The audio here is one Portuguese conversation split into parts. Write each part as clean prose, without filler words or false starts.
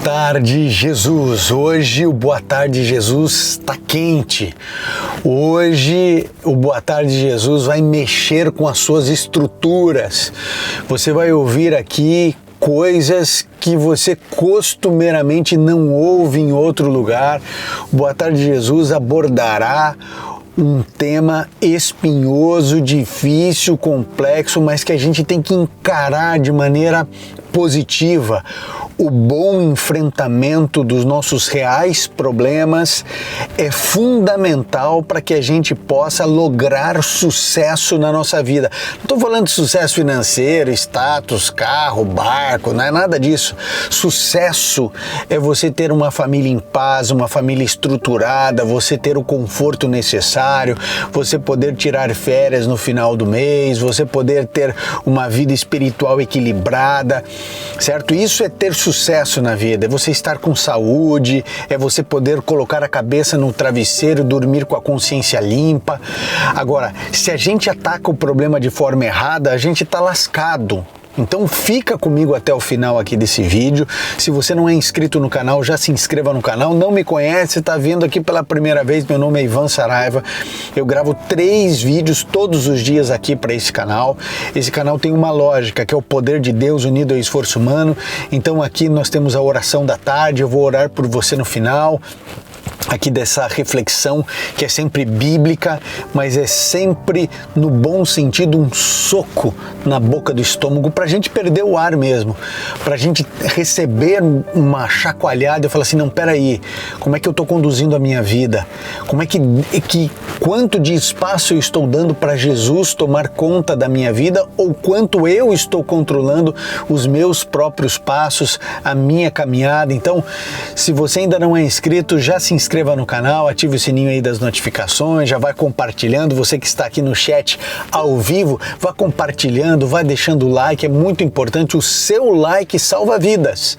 tarde, Jesus. Hoje o Boa Tarde Jesus está quente. Hoje o Boa Tarde Jesus vai mexer com as suas estruturas. Você vai ouvir aqui coisas que você costumeiramente não ouve em outro lugar. O Boa Tarde Jesus abordará um tema espinhoso, difícil, complexo, mas que a gente tem que encarar de maneira positiva. O bom enfrentamento dos nossos reais problemas é fundamental para que a gente possa lograr sucesso na nossa vida. Não estou falando de sucesso financeiro, status, carro, barco, não é nada disso. Sucesso é você ter uma família em paz, uma família estruturada, você ter o conforto necessário, você poder tirar férias no final do mês, você poder ter uma vida espiritual equilibrada, certo? Isso é ter sucesso na vida, é você estar com saúde, é você poder colocar a cabeça no travesseiro, dormir com a consciência limpa. Agora, se a gente ataca o problema de forma errada, a gente está lascado. Então fica comigo até o final aqui desse vídeo. Se você não é inscrito no canal, já se inscreva no canal. Não me conhece, está vendo aqui pela primeira vez, meu nome é Ivan Saraiva. Eu gravo 3 vídeos todos os dias aqui para esse canal. Esse canal tem uma lógica, que é o poder de Deus unido ao esforço humano. Então aqui nós temos a oração da tarde, eu vou orar por você no final aqui dessa reflexão que é sempre bíblica, mas é sempre no bom sentido um soco na boca do estômago para a gente perder o ar mesmo, para a gente receber uma chacoalhada e falar assim, não, peraí, como é que eu estou conduzindo a minha vida? Como é que quanto de espaço eu estou dando para Jesus tomar conta da minha vida ou quanto eu estou controlando os meus próprios passos, a minha caminhada? Então, se você ainda não é inscrito, já se inscreva no canal, ative o sininho aí das notificações, já vai compartilhando, você que está aqui no chat ao vivo, vá compartilhando, vá deixando o like, é muito importante, o seu like salva vidas.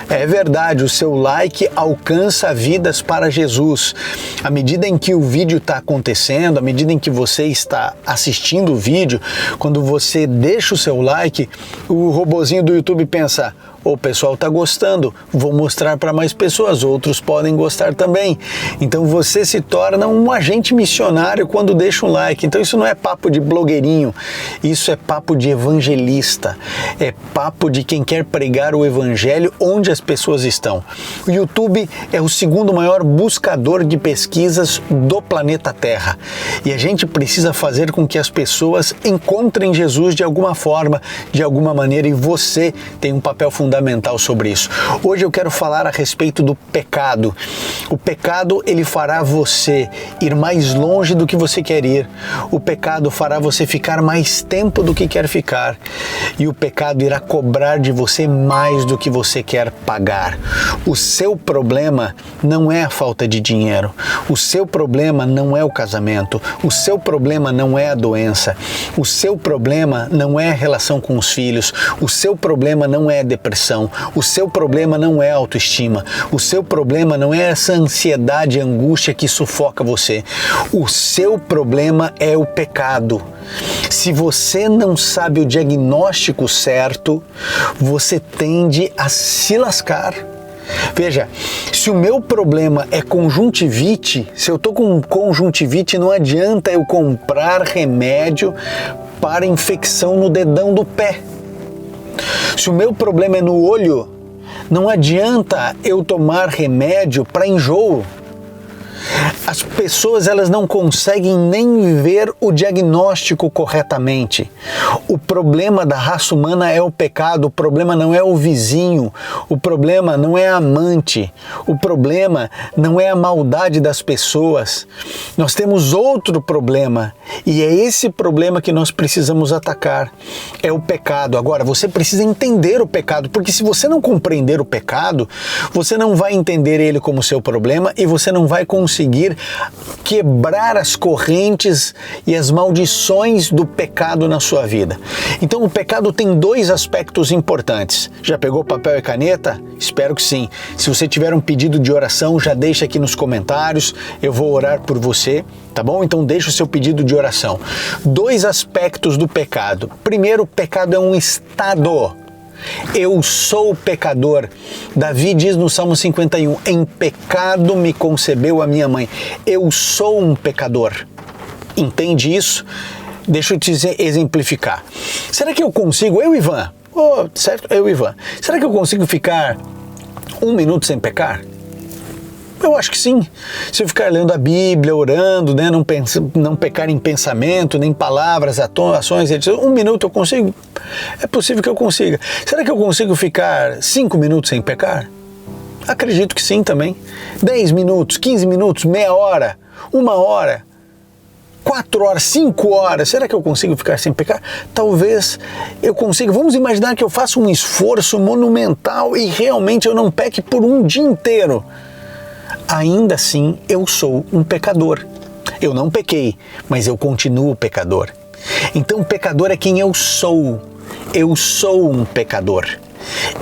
É verdade, o seu like alcança vidas para Jesus. À medida em que o vídeo está acontecendo, à medida em que você está assistindo o vídeo, quando você deixa o seu like, o robozinho do YouTube pensa, o pessoal está gostando, vou mostrar para mais pessoas, outros podem gostar também. Então você se torna um agente missionário quando deixa um like. Então isso não é papo de blogueirinho, isso é papo de evangelista, é papo de quem quer pregar o evangelho onde as pessoas estão. O YouTube é o segundo maior buscador de pesquisas do planeta Terra e a gente precisa fazer com que as pessoas encontrem Jesus de alguma forma, de alguma maneira, e você tem um papel fundamental sobre isso. Hoje eu quero falar a respeito do pecado. O pecado, ele fará você ir mais longe do que você quer ir. O pecado fará você ficar mais tempo do que quer ficar. E o pecado irá cobrar de você mais do que você quer pagar. O seu problema não é a falta de dinheiro. O seu problema não é o casamento. O seu problema não é a doença. O seu problema não é a relação com os filhos. O seu problema não é a depressão. O seu problema não é a autoestima. O seu problema não é essa ansiedade e angústia que sufoca você. O seu problema é o pecado. Se você não sabe o diagnóstico certo, você tende a se lascar. Veja, se o meu problema é conjuntivite, se eu estou com conjuntivite, não adianta eu comprar remédio para infecção no dedão do pé. Se o meu problema é no olho, não adianta eu tomar remédio para enjoo. As pessoas, elas não conseguem nem ver o diagnóstico corretamente. O problema da raça humana é o pecado, o problema não é o vizinho, o problema não é a amante, o problema não é a maldade das pessoas. Nós temos outro problema e é esse problema que nós precisamos atacar, é o pecado. Agora, você precisa entender o pecado, porque se você não compreender o pecado, você não vai entender ele como seu problema e você não vai conseguir quebrar as correntes e as maldições do pecado na sua vida. Então o pecado tem 2 aspectos importantes. Já pegou papel e caneta? Espero que sim. Se você tiver um pedido de oração, já deixa aqui nos comentários, eu vou orar por você, tá bom? Então deixa o seu pedido de oração. 2 aspectos do pecado. Primeiro, o pecado é um estado. Eu sou pecador. Davi diz no Salmo 51, em pecado me concebeu a minha mãe. Eu sou um pecador. Entende isso? Deixa eu te exemplificar. Será que eu consigo, Ivan, certo? Ivan, será que eu consigo ficar 1 minuto sem pecar? Eu acho que sim. Se eu ficar lendo a Bíblia, orando, né, não pecar em pensamento, nem palavras, ações, etc. 1 minuto eu consigo? É possível que eu consiga. Será que eu consigo ficar 5 minutos sem pecar? Acredito que sim também. 10 minutos, 15 minutos, meia hora, 1 hora, 4 horas, 5 horas, será que eu consigo ficar sem pecar? Talvez eu consiga. Vamos imaginar que eu faça um esforço monumental e realmente eu não peque por um dia inteiro. Ainda assim, eu sou um pecador. Eu não pequei, mas eu continuo pecador. Então, pecador é quem eu sou. Eu sou um pecador.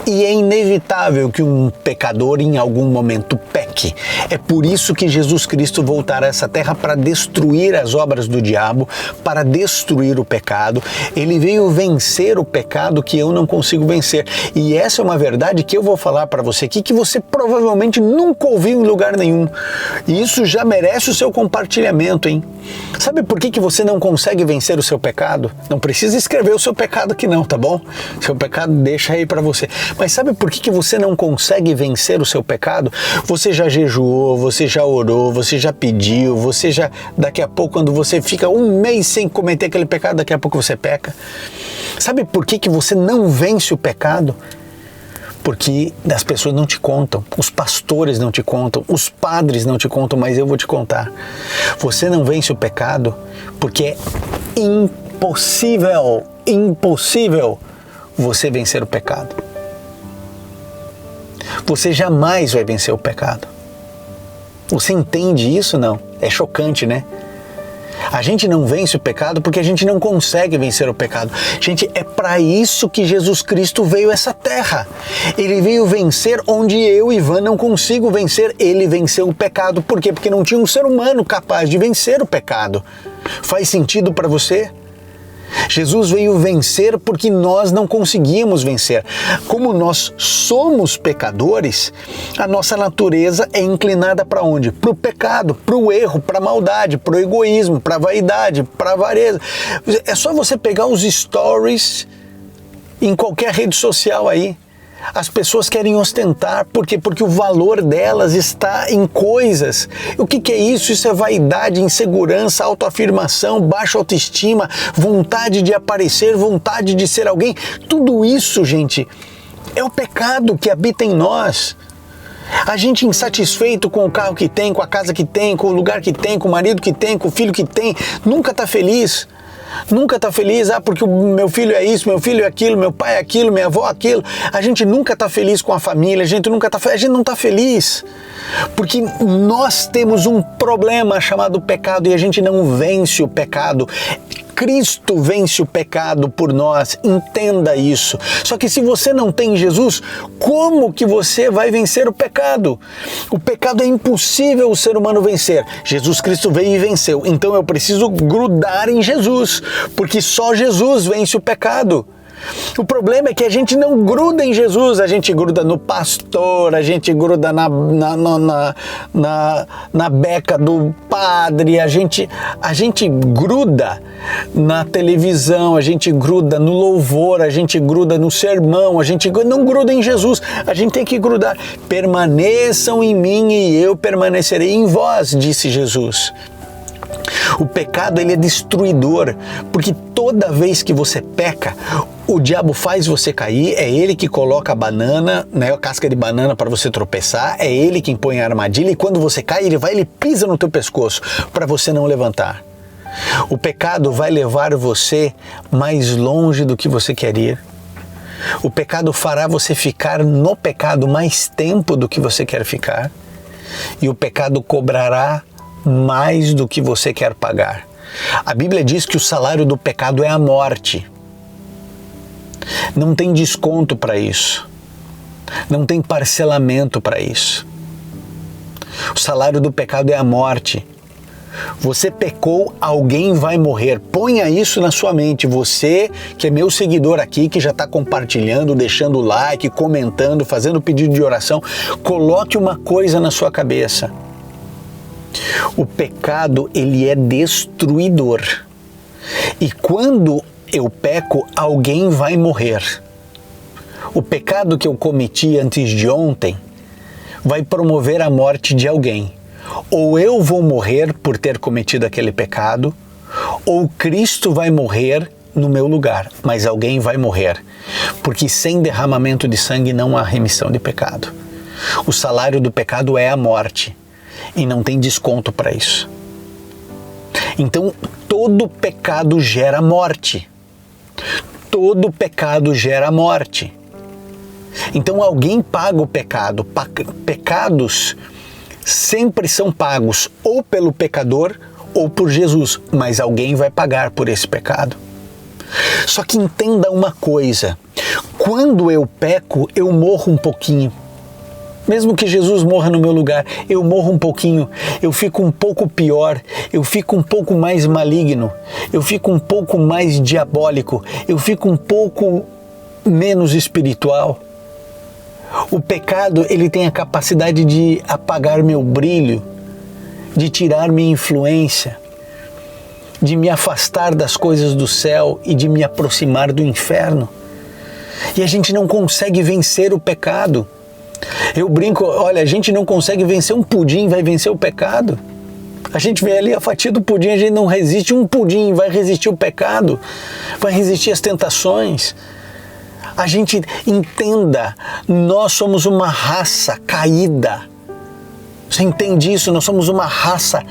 E é inevitável que um pecador em algum momento peque. É por isso que Jesus Cristo voltará a essa terra para destruir as obras do diabo, para destruir o pecado. Ele veio vencer o pecado que eu não consigo vencer. E essa é uma verdade que eu vou falar para você aqui, que você provavelmente nunca ouviu em lugar nenhum. E isso já merece o seu compartilhamento, hein? Sabe por que você não consegue vencer o seu pecado? Não precisa escrever o seu pecado aqui não, tá bom? Seu pecado deixa aí para você. Mas sabe por que você não consegue vencer o seu pecado? Você já jejuou, você já orou, você já pediu, você já... Daqui a pouco, quando você fica 1 mês sem cometer aquele pecado, daqui a pouco você peca. Sabe por que você não vence o pecado? Porque as pessoas não te contam, os pastores não te contam, os padres não te contam, mas eu vou te contar. Você não vence o pecado porque é impossível você vencer o pecado. Você jamais vai vencer o pecado. Você entende isso? Não? É chocante, né? A gente não vence o pecado porque a gente não consegue vencer o pecado. Gente, é para isso que Jesus Cristo veio a essa terra. Ele veio vencer onde eu, Ivan, não consigo vencer. Ele venceu o pecado. Por quê? Porque não tinha um ser humano capaz de vencer o pecado. Faz sentido para você? Jesus veio vencer porque nós não conseguimos vencer. Como nós somos pecadores, a nossa natureza é inclinada para onde? Para o pecado, para o erro, para a maldade, para o egoísmo, para a vaidade, para a avareza. É só você pegar os stories em qualquer rede social aí. As pessoas querem ostentar, por quê? Porque o valor delas está em coisas. O que é isso? Isso é vaidade, insegurança, autoafirmação, baixa autoestima, vontade de aparecer, vontade de ser alguém. Tudo isso, gente, é o pecado que habita em nós. A gente insatisfeito com o carro que tem, com a casa que tem, com o lugar que tem, com o marido que tem, com o filho que tem, nunca está feliz. Nunca está feliz, porque o meu filho é isso, meu filho é aquilo, meu pai é aquilo, minha avó é aquilo. A gente nunca está feliz com a família, a gente não está feliz. Porque nós temos um problema chamado pecado e a gente não vence o pecado. Cristo vence o pecado por nós, entenda isso. Só que se você não tem Jesus, como que você vai vencer o pecado? O pecado é impossível o ser humano vencer. Jesus Cristo veio e venceu, então eu preciso grudar em Jesus, porque só Jesus vence o pecado. O problema é que a gente não gruda em Jesus, a gente gruda no pastor, a gente gruda na beca do padre, a gente gruda na televisão, a gente gruda no louvor, a gente gruda no sermão, a gente não gruda em Jesus, a gente tem que grudar. Permaneçam em mim e eu permanecerei em vós, disse Jesus. O pecado, ele é destruidor, porque toda vez que você peca, o diabo faz você cair, é ele que coloca a banana, né, a casca de banana para você tropeçar, é ele quem põe a armadilha e quando você cai, ele pisa no teu pescoço para você não levantar. O pecado vai levar você mais longe do que você quer ir. O pecado fará você ficar no pecado mais tempo do que você quer ficar. E o pecado cobrará mais do que você quer pagar. A Bíblia diz que o salário do pecado é a morte. Não tem desconto para isso. Não tem parcelamento para isso. O salário do pecado é a morte. Você pecou, alguém vai morrer. Ponha isso na sua mente. Você que é meu seguidor aqui, que já está compartilhando, deixando like, comentando, fazendo pedido de oração, coloque uma coisa na sua cabeça. O pecado, ele é destruidor. E quando eu peco, alguém vai morrer. O pecado que eu cometi antes de ontem vai promover a morte de alguém. Ou eu vou morrer por ter cometido aquele pecado, ou Cristo vai morrer no meu lugar, mas alguém vai morrer, porque sem derramamento de sangue não há remissão de pecado. O salário do pecado é a morte, e não tem desconto para isso. Então, todo pecado gera morte. Todo pecado gera morte. Então, alguém paga o pecado. Pecados sempre são pagos ou pelo pecador ou por Jesus, mas alguém vai pagar por esse pecado. Só que entenda uma coisa, quando eu peco, eu morro um pouquinho. Mesmo que Jesus morra no meu lugar, eu morro um pouquinho, eu fico um pouco pior, eu fico um pouco mais maligno, eu fico um pouco mais diabólico, eu fico um pouco menos espiritual. O pecado, ele tem a capacidade de apagar meu brilho, de tirar minha influência, de me afastar das coisas do céu e de me aproximar do inferno. E a gente não consegue vencer o pecado. Eu brinco, olha, a gente não consegue vencer um pudim, vai vencer o pecado. A gente vê ali a fatia do pudim, a gente não resiste um pudim, vai resistir o pecado, vai resistir as tentações. A gente entenda, nós somos uma raça caída. Você entende isso? Nós somos uma raça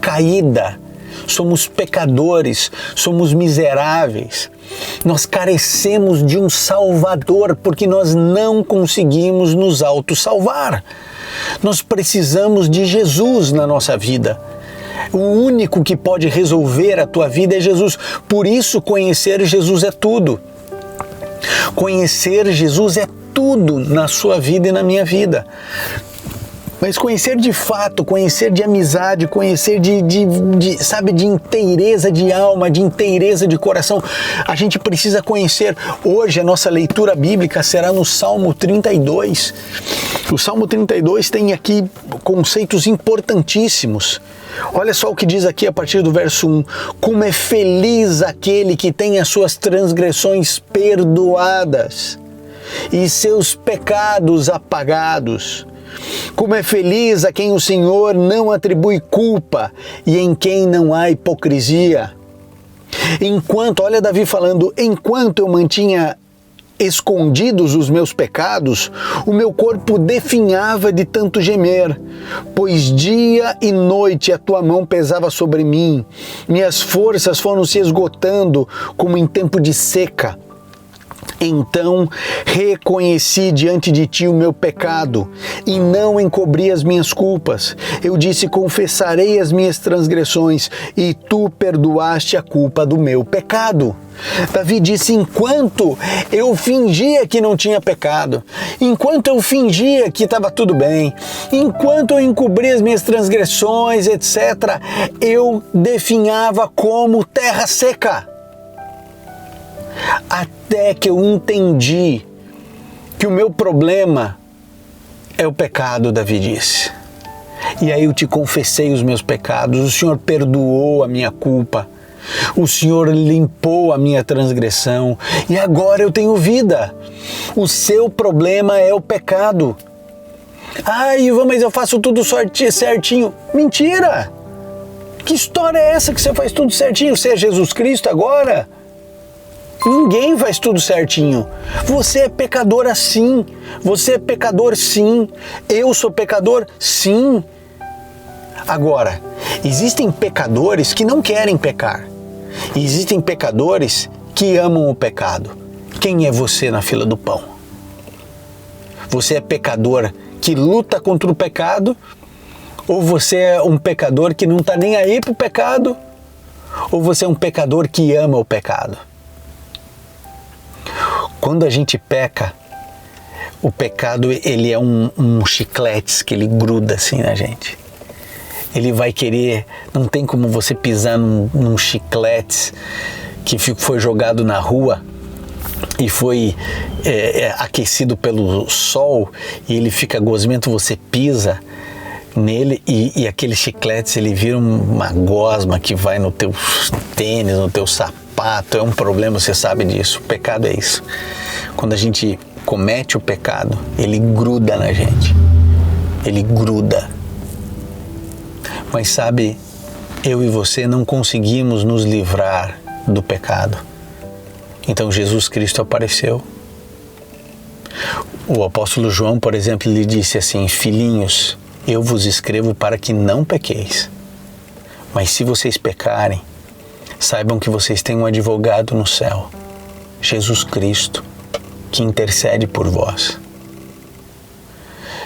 caída. Somos pecadores, somos miseráveis. Nós carecemos de um Salvador porque nós não conseguimos nos autossalvar. Nós precisamos de Jesus na nossa vida. O único que pode resolver a tua vida é Jesus. Por isso, conhecer Jesus é tudo. Conhecer Jesus é tudo na sua vida e na minha vida. Mas conhecer de fato, conhecer de amizade, conhecer de inteireza de alma, de inteireza de coração, a gente precisa conhecer. Hoje a nossa leitura bíblica será no Salmo 32. O Salmo 32 tem aqui conceitos importantíssimos. Olha só o que diz aqui a partir do verso 1. Como é feliz aquele que tem as suas transgressões perdoadas e seus pecados apagados. Como é feliz a quem o Senhor não atribui culpa e em quem não há hipocrisia. Olha Davi falando, enquanto eu mantinha escondidos os meus pecados, o meu corpo definhava de tanto gemer, pois dia e noite a tua mão pesava sobre mim, minhas forças foram se esgotando como em tempo de seca. Então reconheci diante de ti o meu pecado e não encobri as minhas culpas. Eu disse, confessarei as minhas transgressões e tu perdoaste a culpa do meu pecado. Davi disse, enquanto eu fingia que não tinha pecado, enquanto eu fingia que estava tudo bem, enquanto eu encobri as minhas transgressões, etc., eu definhava como terra seca. Até que eu entendi que o meu problema é o pecado, Davi disse. E aí eu te confessei os meus pecados, o Senhor perdoou a minha culpa, o Senhor limpou a minha transgressão e agora eu tenho vida. O seu problema é o pecado. Ai, Ivan, mas eu faço tudo certinho. Mentira! Que história é essa que você faz tudo certinho? Você é Jesus Cristo agora? Ninguém faz tudo certinho. Você é pecador assim. Você é pecador sim. Eu sou pecador sim. Agora, existem pecadores que não querem pecar. Existem pecadores que amam o pecado. Quem é você na fila do pão? Você é pecador que luta contra o pecado? Ou você é um pecador que não está nem aí para o pecado? Ou você é um pecador que ama o pecado? Quando a gente peca, o pecado ele é um chiclete que ele gruda assim na gente. Ele vai querer, não tem como você pisar num chiclete que foi jogado na rua e foi aquecido pelo sol e ele fica gosmento, você pisa nele e aquele chiclete ele vira uma gosma que vai no teu tênis, no teu sapato, é um problema, você sabe disso. O pecado é isso. Quando a gente comete o pecado, ele gruda na gente, ele gruda. Mas sabe, eu e você não conseguimos nos livrar do pecado. Então Jesus Cristo apareceu. O apóstolo João, por exemplo, ele disse assim: filhinhos, eu vos escrevo para que não pequeis. Mas se vocês pecarem, saibam que vocês têm um advogado no céu, Jesus Cristo, que intercede por vós.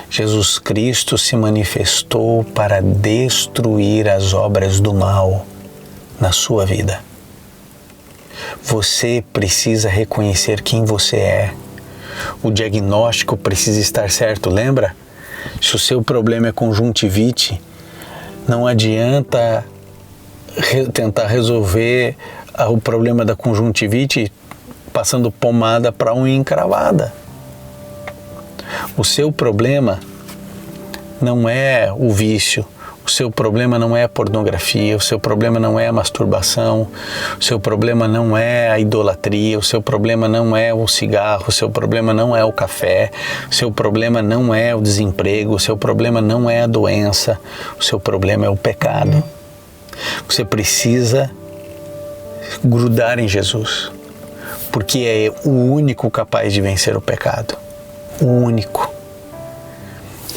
Jesus Cristo se manifestou para destruir as obras do mal na sua vida. Você precisa reconhecer quem você é. O diagnóstico precisa estar certo, lembra? Se o seu problema é conjuntivite, não adianta tentar resolver o problema da conjuntivite passando pomada para unha encravada. O seu problema não é o vício, o seu problema não é a pornografia, o seu problema não é a masturbação, o seu problema não é a idolatria, o seu problema não é o cigarro, o seu problema não é o café, o seu problema não é o desemprego, o seu problema não é a doença, o seu problema é o pecado. Você precisa grudar em Jesus, porque é o único capaz de vencer o pecado. O único.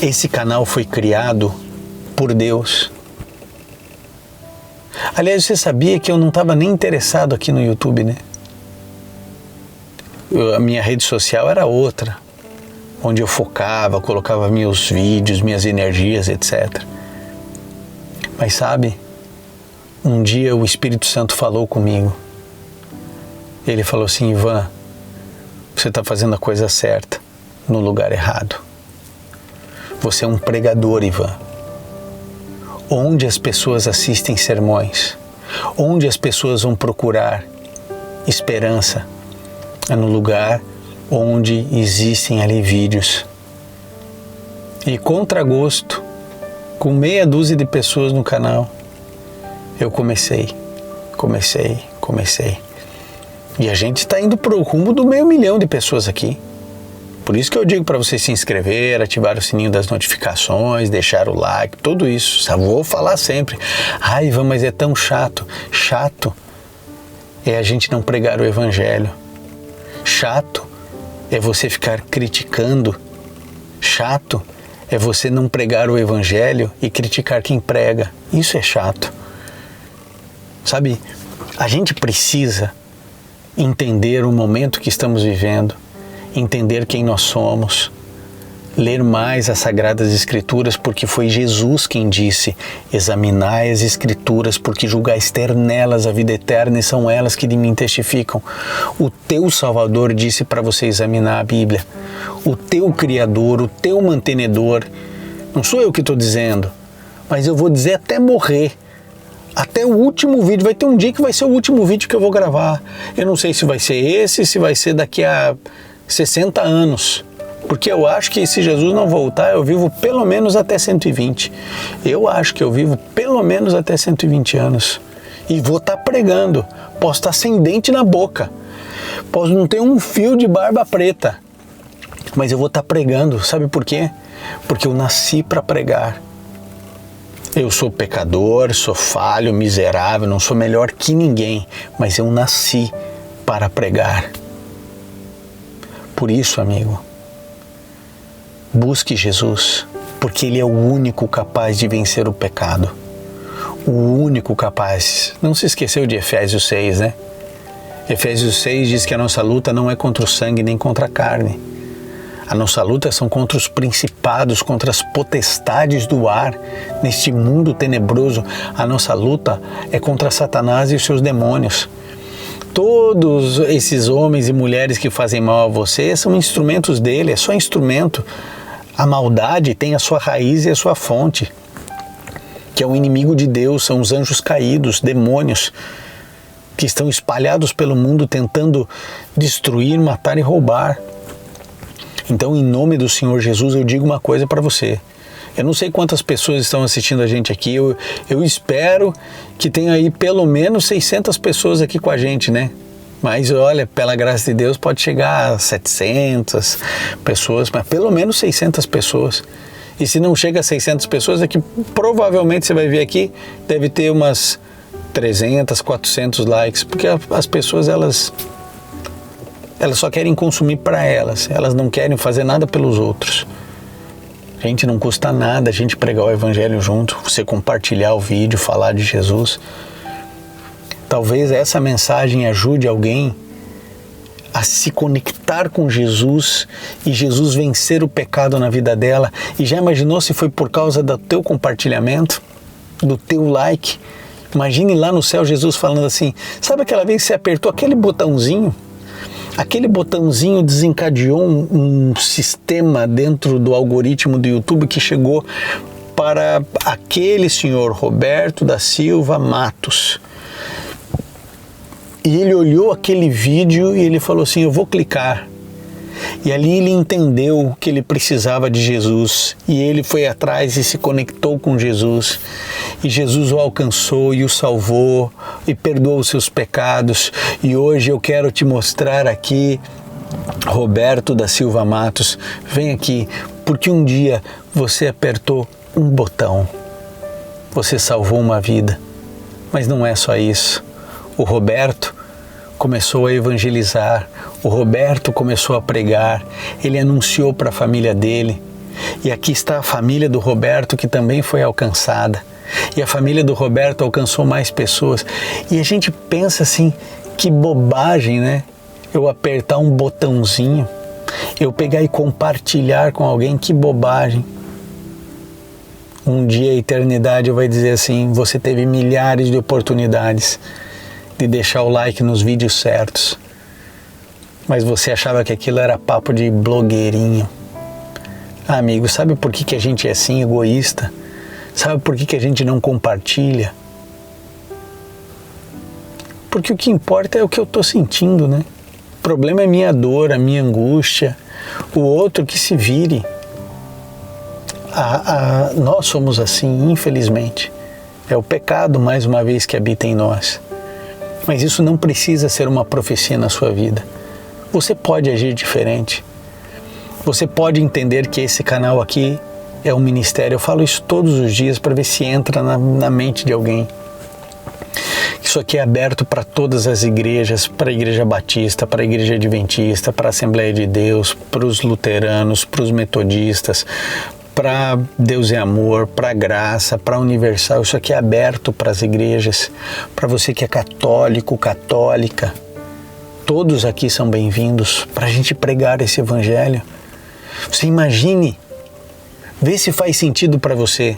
Esse canal foi criado por Deus. Aliás, você sabia que eu não estava nem interessado aqui no YouTube, né? A minha rede social era outra, onde eu focava, colocava meus vídeos, minhas energias, etc. Mas sabe, um dia o Espírito Santo falou comigo. Ele falou assim: Ivan, você está fazendo a coisa certa no lugar errado. Você é um pregador, Ivan. Onde as pessoas assistem sermões, onde as pessoas vão procurar esperança, é no lugar onde existem ali vídeos. E contra gosto, com meia dúzia de pessoas no canal, eu comecei. E a gente está indo para o rumo do 500 mil de pessoas aqui. Por isso que eu digo para você se inscrever, ativar o sininho das notificações, deixar o like, tudo isso. Só vou falar sempre. Ai, Ivan, mas é tão chato. Chato é a gente não pregar o evangelho. Chato é você ficar criticando. Chato é você não pregar o evangelho e criticar quem prega. Isso é chato. Sabe, a gente precisa entender o momento que estamos vivendo, entender quem nós somos, ler mais as Sagradas Escrituras, porque foi Jesus quem disse: examinai as Escrituras, porque julgais ter nelas a vida eterna e são elas que de mim testificam. O teu Salvador disse para você examinar a Bíblia. O teu Criador, o teu mantenedor, não sou eu que estou dizendo, mas eu vou dizer até morrer. Até o último vídeo, vai ter um dia que vai ser o último vídeo que eu vou gravar. Eu não sei se vai ser esse, se vai ser daqui a 60 anos. Porque eu acho que se Jesus não voltar, eu vivo pelo menos até 120. Eu acho que eu vivo pelo menos até 120 anos. E vou estar pregando. Posso estar sem dente na boca. Posso não ter um fio de barba preta. Mas eu vou estar pregando. Sabe por quê? Porque eu nasci para pregar. Eu sou pecador, sou falho, miserável, não sou melhor que ninguém, mas eu nasci para pregar. Por isso, amigo, busque Jesus, porque Ele é o único capaz de vencer o pecado. O único capaz. Não se esqueceu de Efésios 6, né? Efésios 6 diz que a nossa luta não é contra o sangue nem contra a carne. A nossa luta são contra os principados, contra as potestades do ar, neste mundo tenebroso. A nossa luta é contra Satanás e os seus demônios. Todos esses homens e mulheres que fazem mal a você são instrumentos dele, é só instrumento. A maldade tem a sua raiz e a sua fonte, que é o inimigo de Deus, são os anjos caídos, demônios, que estão espalhados pelo mundo tentando destruir, matar e roubar. Então, em nome do Senhor Jesus, eu digo uma coisa para você. Eu não sei quantas pessoas estão assistindo a gente aqui, eu espero que tenha aí pelo menos 600 pessoas aqui com a gente, né? Mas olha, pela graça de Deus pode chegar a 700 pessoas, mas pelo menos 600 pessoas. E se não chega a 600 pessoas, é que provavelmente você vai ver aqui, deve ter umas 300, 400 likes, porque as pessoas elas só querem consumir para elas não querem fazer nada pelos outros. Gente, não custa nada a gente pregar o evangelho junto, você compartilhar o vídeo, falar de Jesus. Talvez essa mensagem ajude alguém a se conectar com Jesus e Jesus vencer o pecado na vida dela. E já imaginou se foi por causa do teu compartilhamento, do teu like? Imagine lá no céu Jesus falando assim, sabe aquela vez que você apertou aquele botãozinho? Aquele botãozinho desencadeou um sistema dentro do algoritmo do YouTube que chegou para aquele senhor Roberto da Silva Matos. E ele olhou aquele vídeo e ele falou assim, eu vou clicar. E ali ele entendeu que ele precisava de Jesus. E ele foi atrás e se conectou com Jesus. E Jesus o alcançou e o salvou e perdoou os seus pecados. E hoje eu quero te mostrar aqui, Roberto da Silva Matos, vem aqui, porque um dia você apertou um botão. Você salvou uma vida. Mas não é só isso. O Roberto começou a evangelizar, o Roberto começou a pregar, ele anunciou para a família dele. E aqui está a família do Roberto que também foi alcançada. E a família do Roberto alcançou mais pessoas. E a gente pensa assim, que bobagem, né? Eu apertar um botãozinho, eu pegar e compartilhar com alguém, que bobagem. Um dia a eternidade vai dizer assim, você teve milhares de oportunidades de deixar o like nos vídeos certos, mas você achava que aquilo era papo de blogueirinho. Amigo, sabe por que a gente é assim egoísta? Sabe por que a gente não compartilha? Porque o que importa é o que eu estou sentindo, né? O problema é minha dor, a minha angústia, o outro que se vire. Nós somos assim, infelizmente. É o pecado, mais uma vez, que habita em nós. Mas isso não precisa ser uma profecia na sua vida. Você pode agir diferente. Você pode entender que esse canal aqui é um ministério. Eu falo isso todos os dias para ver se entra na mente de alguém. Isso aqui é aberto para todas as igrejas, para a Igreja Batista, para a Igreja Adventista, para a Assembleia de Deus, para os luteranos, para os metodistas, para Deus é Amor, para Graça, para Universal. Isso aqui é aberto para as igrejas, para você que é católico, católica. Todos aqui são bem-vindos para a gente pregar esse evangelho. Você imagine, vê se faz sentido para você.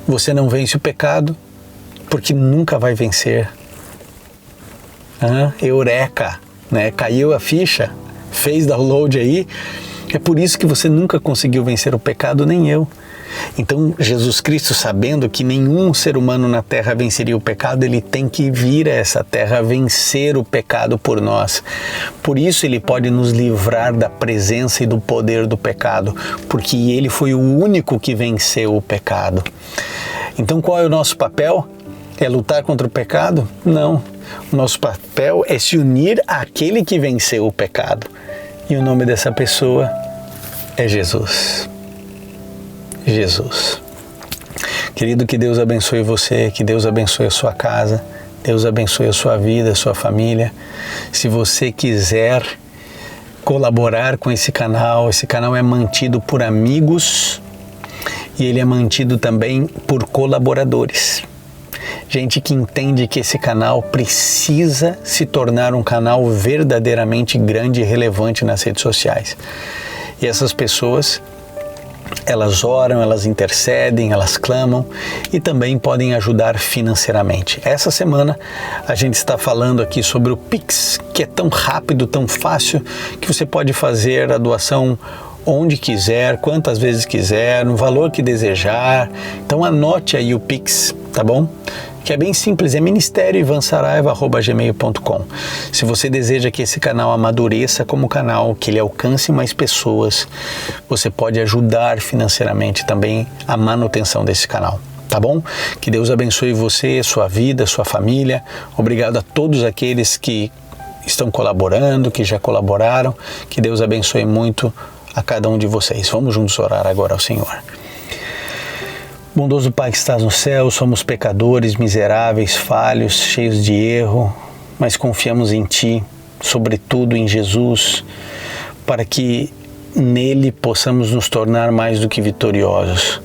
Você não vence o pecado, porque nunca vai vencer. Eureka, né? Caiu a ficha, fez download aí. É por isso que você nunca conseguiu vencer o pecado, nem eu. Então, Jesus Cristo, sabendo que nenhum ser humano na terra venceria o pecado, ele tem que vir a essa terra vencer o pecado por nós. Por isso ele pode nos livrar da presença e do poder do pecado, porque ele foi o único que venceu o pecado. Então, qual é o nosso papel? É lutar contra o pecado? Não. O nosso papel é se unir àquele que venceu o pecado. E o nome dessa pessoa é Jesus. Jesus. Querido, que Deus abençoe você, que Deus abençoe a sua casa, Deus abençoe a sua vida, a sua família. Se você quiser colaborar com esse canal é mantido por amigos e ele é mantido também por colaboradores. Gente que entende que esse canal precisa se tornar um canal verdadeiramente grande e relevante nas redes sociais. E essas pessoas, elas oram, elas intercedem, elas clamam e também podem ajudar financeiramente. Essa semana a gente está falando aqui sobre o Pix, que é tão rápido, tão fácil, que você pode fazer a doação onde quiser, quantas vezes quiser, no valor que desejar. Então anote aí o Pix, tá bom? Que é bem simples, é ministérioivansaraiva@gmail.com. Se você deseja que esse canal amadureça como canal, que ele alcance mais pessoas, você pode ajudar financeiramente também a manutenção desse canal, tá bom? Que Deus abençoe você, sua vida, sua família. Obrigado a todos aqueles que estão colaborando, que já colaboraram. Que Deus abençoe muito a cada um de vocês. Vamos juntos orar agora ao Senhor. Bondoso Pai que estás no céu, somos pecadores, miseráveis, falhos, cheios de erro, mas confiamos em Ti, sobretudo em Jesus, para que nele possamos nos tornar mais do que vitoriosos.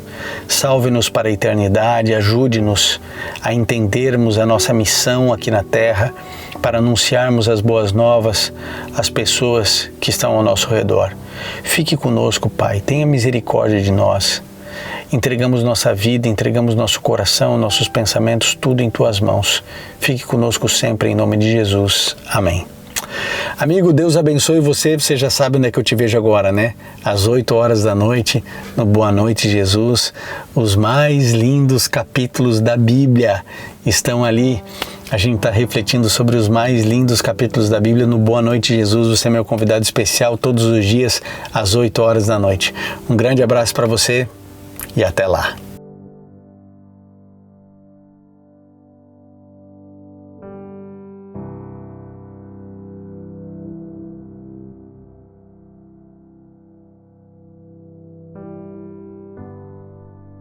Salve-nos para a eternidade, ajude-nos a entendermos a nossa missão aqui na terra, para anunciarmos as boas novas às pessoas que estão ao nosso redor. Fique conosco, Pai, tenha misericórdia de nós. Entregamos nossa vida, entregamos nosso coração, nossos pensamentos, tudo em Tuas mãos. Fique conosco sempre, em nome de Jesus. Amém. Amigo, Deus abençoe você. Você já sabe onde é que eu te vejo agora, né? Às 8 horas da noite, no Boa Noite Jesus. Os mais lindos capítulos da Bíblia estão ali. A gente está refletindo sobre os mais lindos capítulos da Bíblia no Boa Noite Jesus. Você é meu convidado especial todos os dias, às 8 horas da noite. Um grande abraço para você e até lá.